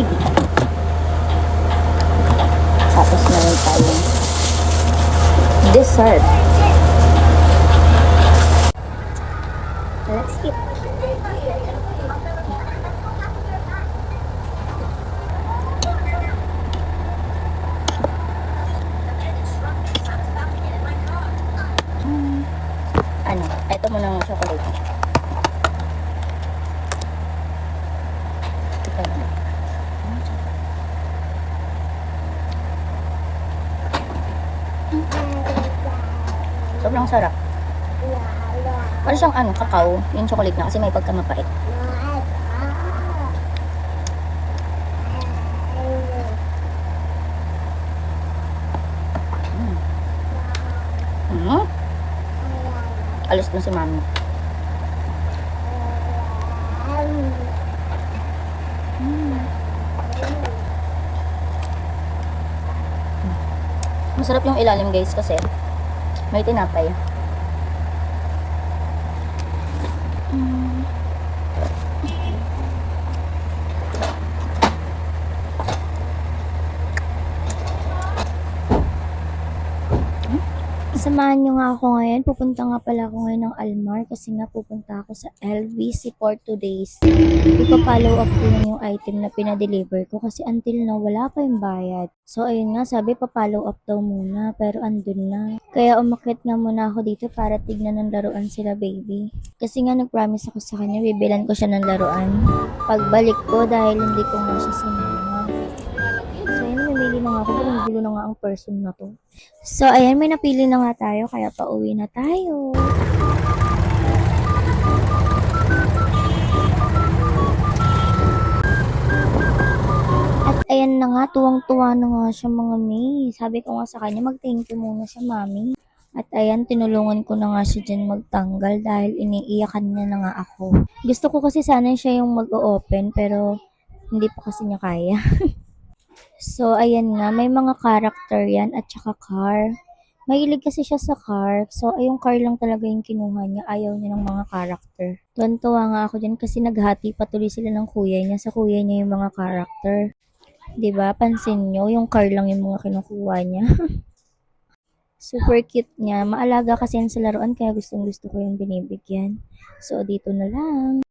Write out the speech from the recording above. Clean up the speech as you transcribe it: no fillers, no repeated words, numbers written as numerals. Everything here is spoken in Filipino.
Big. Tapos meron tayong dessert. Let's skip. Ano? Ito muna ng chocolate. Ito na. Sobrang sarap. Para siyang ano, kakao, yung chocolate na kasi may pagkamapait. Alis na si mami. Masarap yung ilalim guys kasi may tinapay. Samahan nyo nga ako ngayon. Pupunta nga pala ako ngayon ng Almar kasi nga pupunta ako sa LVC for 2 days. Ipa-follow up ko yung item na pinadeliver ko kasi until now wala pa yung bayad. So ayun nga, sabi pa-follow up daw muna pero andun na. Kaya umakyat nga muna ako dito para tignan ng laruan sila baby. Kasi nga nag-promise ako sa kanya, bibilan ko siya ng laruan. Pagbalik ko dahil hindi ko nga siya sinama. So ayun, namili na nga ako. Gulo na nga ang person na to. So, ayan, may napili na nga tayo, kaya pauwi na tayo. At ayan na nga, tuwang-tuwa na nga siya mga may. Sabi ko nga sa kanya, mag-thank you muna siya, mami. At ayan, tinulungan ko na nga siya dyan magtanggal dahil iniiyakan niya na nga ako. Gusto ko kasi sana siya yung mag-o-open, pero hindi pa kasi niya kaya. So, ayan nga, may mga character yan at saka car. Mahilig kasi siya sa car. So, yung car lang talaga yung kinuha niya. Ayaw niya ng mga character. Tuwan-tuwa nga ako dyan kasi naghati patuloy sila ng kuya niya. Sa kuya niya yung mga character. 'Di ba? Pansin nyo, yung car lang yung mga kinukuha niya. Super cute niya. Maalaga kasi yan sa laruan kaya gustong gusto ko yung binibigyan. So, dito na lang.